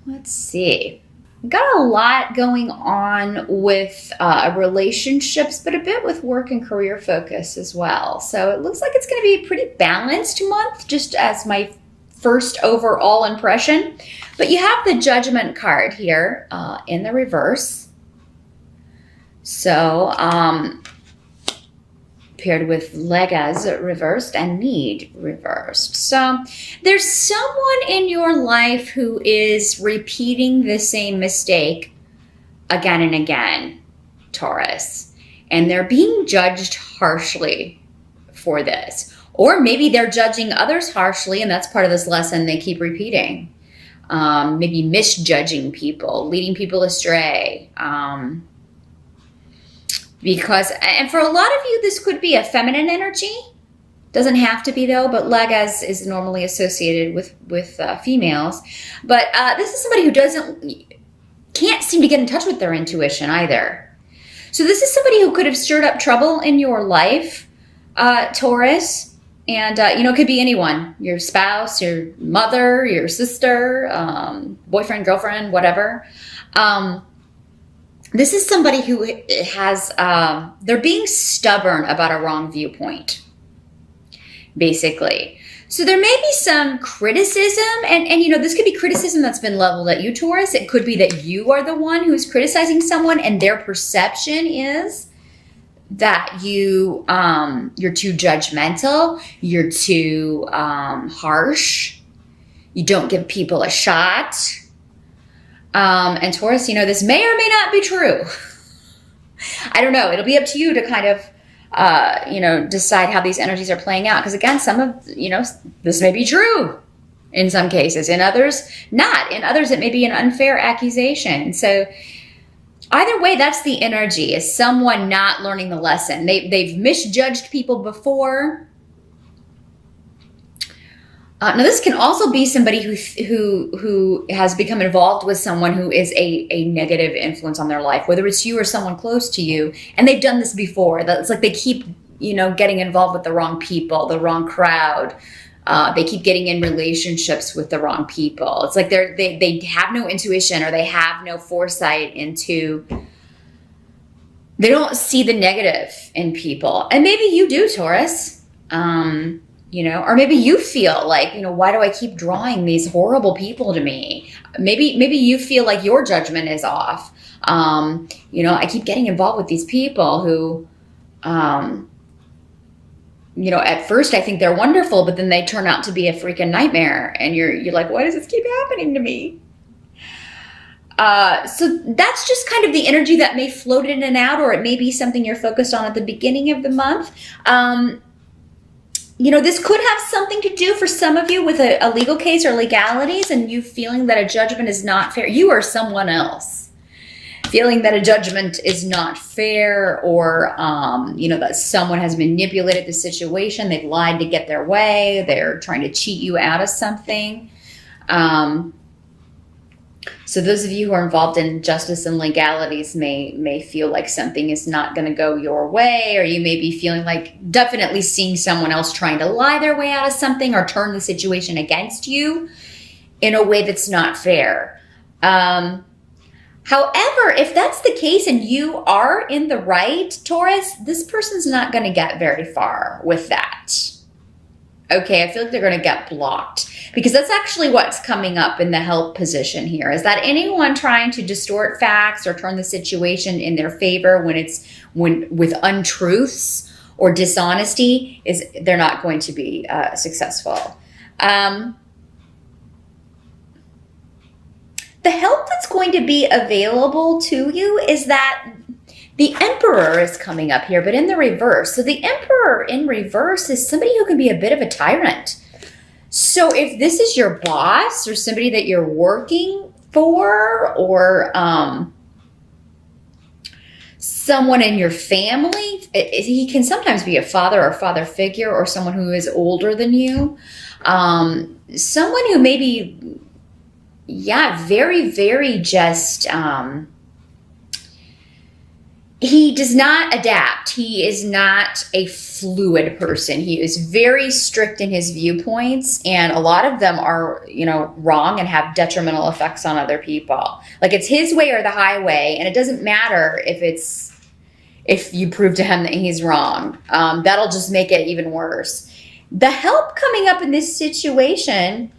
let's see. Got a lot going on with relationships, but a bit with work and career focus as well. So it looks like it's going to be a pretty balanced month, just as my first overall impression. But you have the Judgment card here in the reverse. So paired with Legas reversed and Need reversed. So there's someone in your life who is repeating the same mistake again and again, Taurus. And they're being judged harshly for this. Or maybe they're judging others harshly, and that's part of this lesson they keep repeating. Maybe misjudging people, leading people astray. Because, and for a lot of you, this could be a feminine energy. Doesn't have to be though, but Legas is normally associated with females. But this is somebody who can't seem to get in touch with their intuition either. So this is somebody who could have stirred up trouble in your life, Taurus. And, it could be anyone, your spouse, your mother, your sister, boyfriend, girlfriend, whatever. This is somebody who has, they're being stubborn about a wrong viewpoint, basically. So there may be some criticism, and this could be criticism that's been leveled at you, Taurus. It could be that you are the one who's criticizing someone, and their perception is that you're too judgmental, you're too harsh, you don't give people a shot. And Taurus, this may or may not be true. I don't know. It'll be up to you to kind of, decide how these energies are playing out. Because again, some of, this may be true in some cases. In others, not. In others, it may be an unfair accusation. So either way, that's the energy, is someone not learning the lesson. They've misjudged people before. Now, this can also be somebody who has become involved with someone who is a negative influence on their life, whether it's you or someone close to you, and they've done this before. It's like they keep, getting involved with the wrong people, the wrong crowd. They keep getting in relationships with the wrong people. It's like they have no intuition, or they have no foresight into. They don't see the negative in people, and maybe you do, Taurus. Or maybe you feel like, why do I keep drawing these horrible people to me? Maybe you feel like your judgment is off. I keep getting involved with these people who, at first I think they're wonderful, but then they turn out to be a freaking nightmare. And you're like, why does this keep happening to me? So that's just kind of the energy that may float in and out, or it may be something you're focused on at the beginning of the month. This could have something to do for some of you with a legal case or legalities, and you feeling that a judgment is not fair. You or someone else feeling that a judgment is not fair, or, that someone has manipulated the situation. They've lied to get their way. They're trying to cheat you out of something. So those of you who are involved in justice and legalities may feel like something is not going to go your way, or you may be feeling like definitely seeing someone else trying to lie their way out of something or turn the situation against you in a way that's not fair. However, if that's the case and you are in the right, Taurus, this person's not going to get very far with that. Okay, I feel like they're going to get blocked, because that's actually what's coming up in the help position here, is that anyone trying to distort facts or turn the situation in their favor when with untruths or dishonesty, they're not going to be successful. The help that's going to be available to you is that the Emperor is coming up here, but in the reverse. So the Emperor in reverse is somebody who can be a bit of a tyrant. So if this is your boss or somebody that you're working for, or someone in your family, he can sometimes be a father or father figure, or someone who is older than you. Someone who may be, very, very just... he does not adapt. He is not a fluid person. He is very strict in his viewpoints, and a lot of them are, wrong and have detrimental effects on other people. Like, it's his way or the highway, and it doesn't matter if you prove to him that he's wrong. That'll just make it even worse. The help coming up in this situation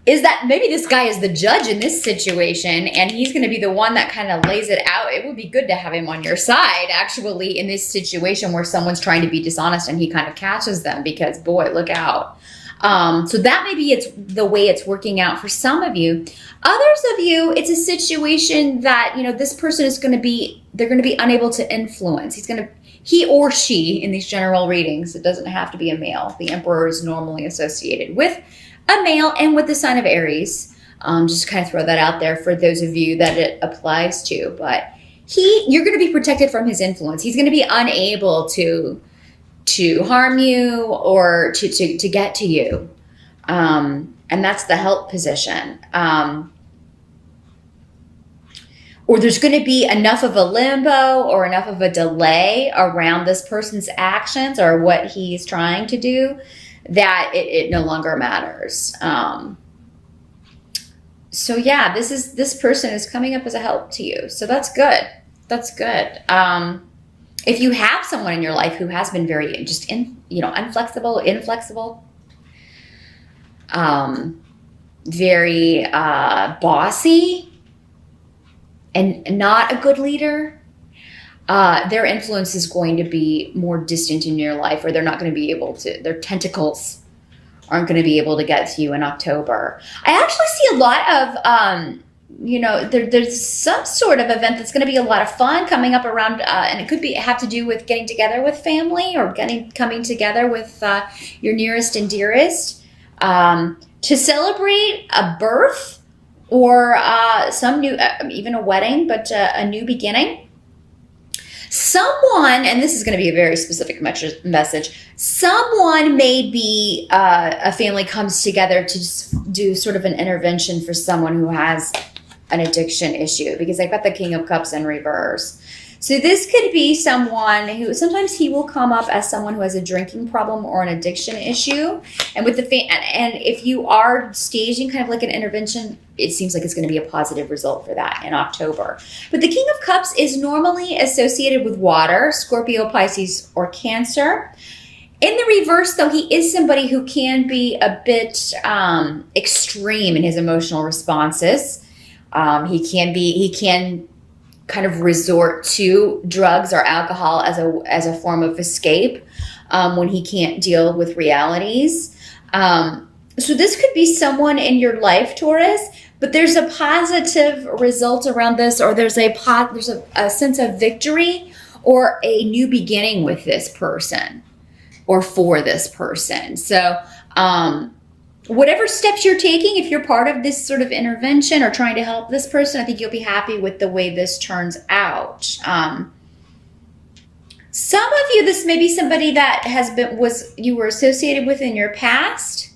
is that maybe this guy is the judge in this situation, and he's going to be the one that kind of lays it out. It would be good to have him on your side, actually, in this situation where someone's trying to be dishonest and he kind of catches them, because, boy, look out. So that maybe it's the way it's working out for some of you. Others of you, it's a situation that, this person is they're going to be unable to influence. He or she, in these general readings, it doesn't have to be a male. The Emperor is normally associated with a male and with the sign of Aries. Just kind of throw that out there for those of you that it applies to. But you're going to be protected from his influence. He's going to be unable to harm you or to get to you. And that's the help position. Or there's going to be enough of a limbo or enough of a delay around this person's actions or what he's trying to do that it no longer matters. So yeah, this person is coming up as a help to you. So that's good. That's good. If you have someone in your life who has been very inflexible, very bossy, and not a good leader, their influence is going to be more distant in your life, or they're not going to be able to, their tentacles aren't going to be able to get to you in October. I actually see a lot of, there's some sort of event that's going to be a lot of fun coming up around, and it could have to do with getting together with family or coming together with your nearest and dearest to celebrate a birth or some new, even a wedding, but a new beginning. Someone, and this is going to be a very specific message, someone, maybe a family comes together to just do sort of an intervention for someone who has an addiction issue, because I've got the King of Cups in reverse. So this could be someone who, sometimes he will come up as someone who has a drinking problem or an addiction issue. And with and if you are staging kind of like an intervention, it seems like it's going to be a positive result for that in October. But the King of Cups is normally associated with water, Scorpio, Pisces, or Cancer. In the reverse, though, he is somebody who can be a bit extreme in his emotional responses. He can kind of resort to drugs or alcohol as a form of escape when he can't deal with realities. So this could be someone in your life, Taurus, but there's a positive result around this, or there's a sense of victory or a new beginning with this person or for this person. So whatever steps you're taking, if you're part of this sort of intervention or trying to help this person, I think you'll be happy with the way this turns out. Some of you, this may be somebody that you were associated with in your past,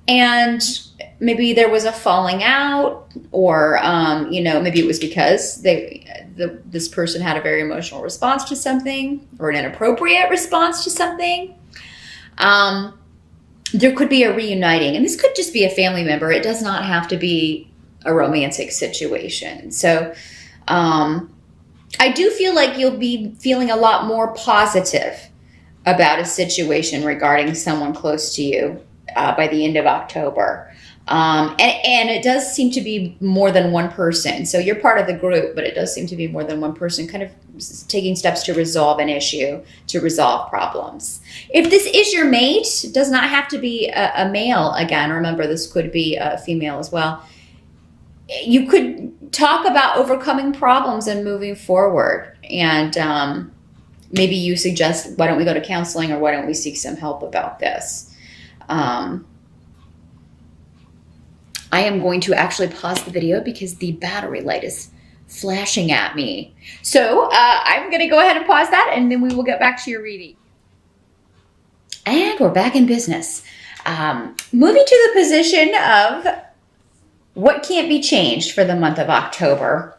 and maybe there was a falling out, or maybe it was because this person had a very emotional response to something, or an inappropriate response to something. There could be a reuniting, and this could just be a family member. It does not have to be a romantic situation. So I do feel like you'll be feeling a lot more positive about a situation regarding someone close to you by the end of October. And it does seem to be more than one person. So you're part of the group, but it does seem to be more than one person kind of taking steps to resolve an issue, to resolve problems. If this is your mate, it does not have to be a male. Again, remember, this could be a female as well. You could talk about overcoming problems and moving forward. And maybe you suggest, why don't we go to counseling, or why don't we seek some help about this? I am going to actually pause the video because the battery light is flashing at me. So I'm going to go ahead and pause that, and then we will get back to your reading. And we're back in business. Moving to the position of what can't be changed for the month of October.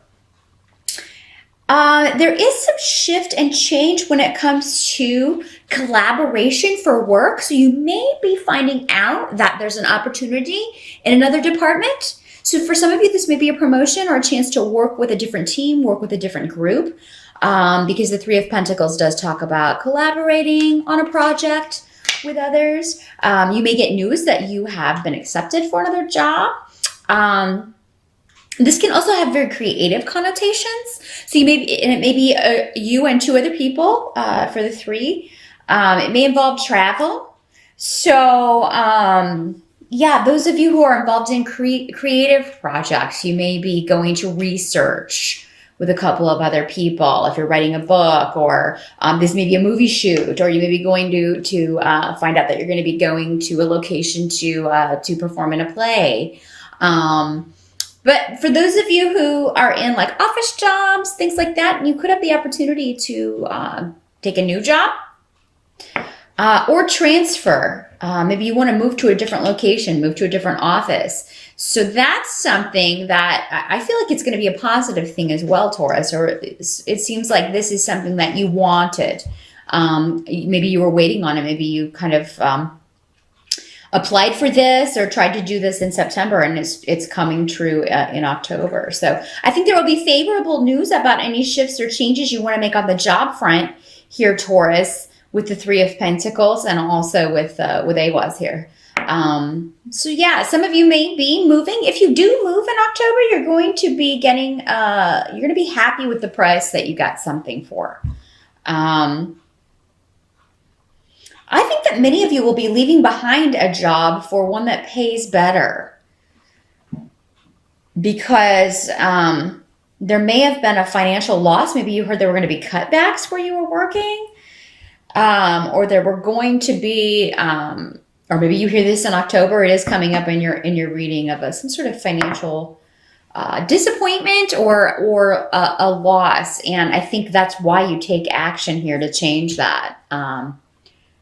There is some shift and change when it comes to collaboration for work. So you may be finding out that there's an opportunity in another department. So for some of you, this may be a promotion or a chance to work with a different team, work with a different group, because the Three of Pentacles does talk about collaborating on a project with others. You may get news that you have been accepted for another job. This can also have very creative connotations. So it may be you and two other people for the three. It may involve travel. So yeah, those of you who are involved in creative projects, you may be going to research with a couple of other people. If you're writing a book, or this may be a movie shoot, or you may be going to find out that you're going to be going to a location to perform in a play. But for those of you who are in like office jobs, things like that, you could have the opportunity to take a new job or transfer. Maybe you want to move to a different location, move to a different office. So that's something that I feel like it's going to be a positive thing as well, Taurus, or it seems like this is something that you wanted. Maybe you were waiting on it. Maybe you kind of applied for this or tried to do this in September, and it's coming true in October. So I think there will be favorable news about any shifts or changes you want to make on the job front here, Taurus, with the Three of Pentacles and also with Awaz here. So yeah, some of you may be moving. If you do move in October, you're going to be getting, you're going to be happy with the price that you got something for. I think that many of you will be leaving behind a job for one that pays better, because there may have been a financial loss. Maybe you heard there were going to be cutbacks where you were working, or there were going to be, or maybe you hear this in October. It is coming up in your reading of some sort of financial disappointment or a loss, and I think that's why you take action here to change that.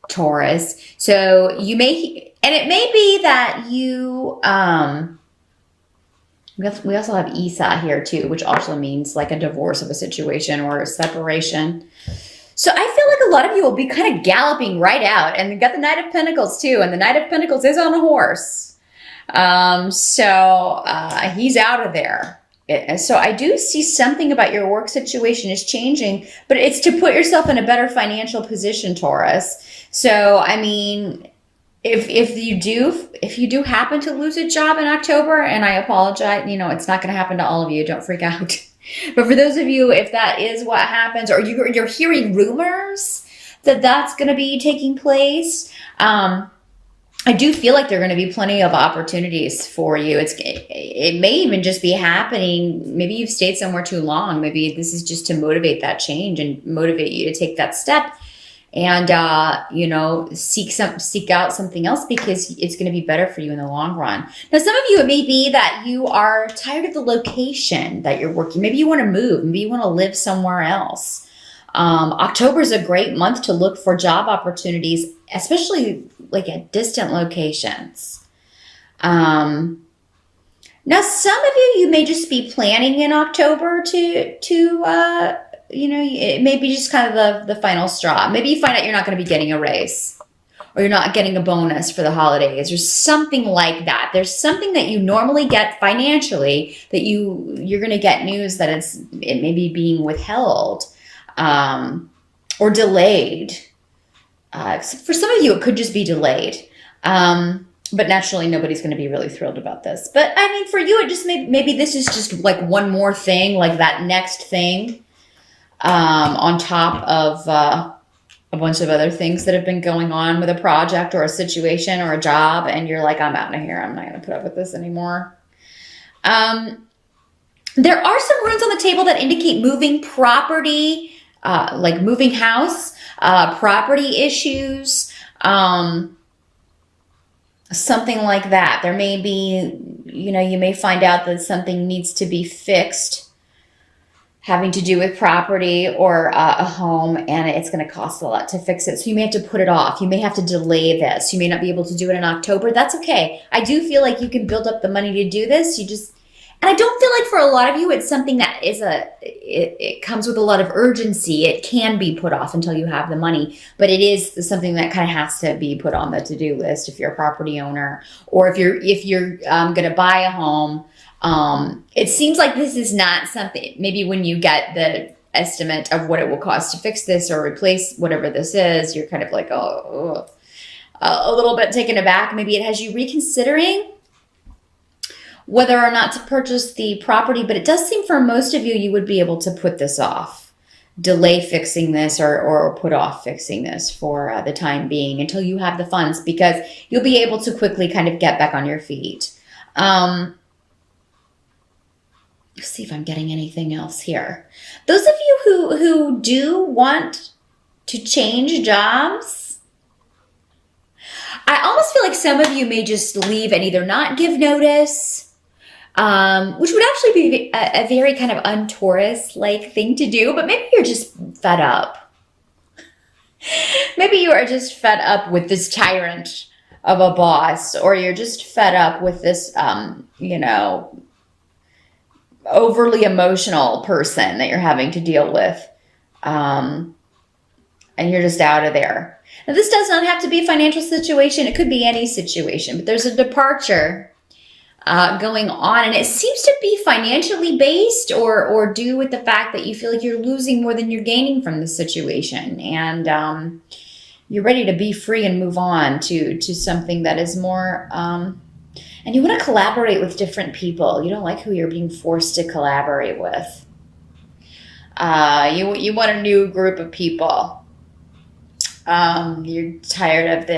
Taurus. So you may, and it may be that you, we also have Isa here too, which also means like a divorce of a situation or a separation. So I feel like a lot of you will be kind of galloping right out, and we got the Knight of Pentacles too, and the Knight of Pentacles is on a horse. So he's out of there. So I do see something about your work situation is changing, but it's to put yourself in a better financial position, Taurus. So, I mean, if you do happen to lose a job in October, and I apologize, it's not going to happen to all of you. Don't freak out. But for those of you, if that is what happens, or you're hearing rumors that that's going to be taking place, I do feel like there are going to be plenty of opportunities for you. It may even just be happening. Maybe you've stayed somewhere too long. Maybe this is just to motivate that change and motivate you to take that step and, seek out something else, because it's going to be better for you in the long run. Now, some of you, it may be that you are tired of the location that you're working. Maybe you want to move. Maybe you want to live somewhere else. October is a great month to look for job opportunities, especially like at distant locations. Now, some of you may just be planning in October to it may be just kind of the final straw. Maybe you find out you're not going to be getting a raise, or you're not getting a bonus for the holidays, or something like that. There's something that you normally get financially that you're going to get news that it may be being withheld. Or delayed. For some of you, it could just be delayed. But naturally, nobody's going to be really thrilled about this. But I mean, for you, it just maybe this is just like one more thing, like that next thing, on top of a bunch of other things that have been going on with a project or a situation or a job, and you're like, I'm out of here. I'm not going to put up with this anymore. There are some runes on the table that indicate moving property, like moving house, property issues, something like that. There may be, you may find out that something needs to be fixed having to do with property or a home, and it's going to cost a lot to fix it. So you may have to put it off. You may have to delay this. You may not be able to do it in October. That's okay. I do feel like you can build up the money to do this. And I don't feel like for a lot of you, it's something that is it comes with a lot of urgency. It can be put off until you have the money, but it is something that kind of has to be put on the to-do list if you're a property owner, or if you're going to buy a home. It seems like this is not something, maybe when you get the estimate of what it will cost to fix this or replace whatever this is, you're kind of like, a little bit taken aback. Maybe it has you reconsidering whether or not to purchase the property, but it does seem for most of you, you would be able to put this off, delay fixing this, or put off fixing this for the time being until you have the funds, because you'll be able to quickly kind of get back on your feet. Let's see if I'm getting anything else here. Those of you who do want to change jobs, I almost feel like some of you may just leave and either not give notice, which would actually be a very kind of un-Taurus-like thing to do, but maybe you're just fed up. Maybe you are just fed up with this tyrant of a boss, or you're just fed up with this, overly emotional person that you're having to deal with, and you're just out of there. Now, this does not have to be a financial situation. It could be any situation, but there's a departure going on, and it seems to be financially based or due with the fact that you feel like you're losing more than you're gaining from the situation, and you're ready to be free and move on to something that is more, and you want to collaborate with different people. You don't like who you're being forced to collaborate with. You want a new group of people. You're tired of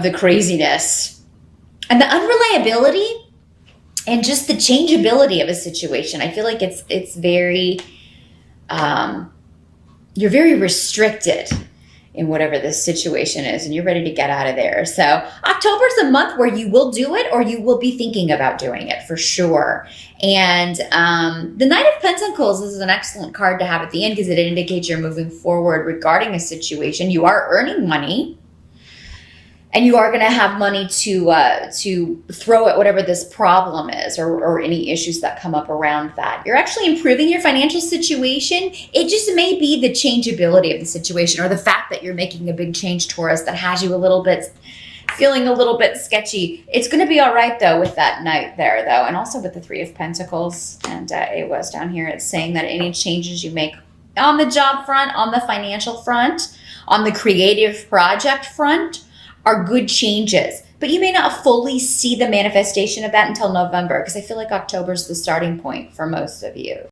the craziness and the unreliability and just the changeability of a situation. I feel like it's very, you're very restricted in whatever this situation is, and you're ready to get out of there. So October's a month where you will do it, or you will be thinking about doing it for sure. And the Knight of Pentacles is an excellent card to have at the end, because it indicates you're moving forward regarding a situation. You are earning money, and you are going to have money to throw at whatever this problem is, or any issues that come up around that. You're actually improving your financial situation. It just may be the changeability of the situation, or the fact that you're making a big change, Taurus, that has you feeling a little bit sketchy. It's going to be all right, though, with that Knight there, though, and also with the Three of Pentacles. And it was down here. It's saying that any changes you make on the job front, on the financial front, on the creative project front, are good changes, but you may not fully see the manifestation of that until November, because I feel like October is the starting point for most of you.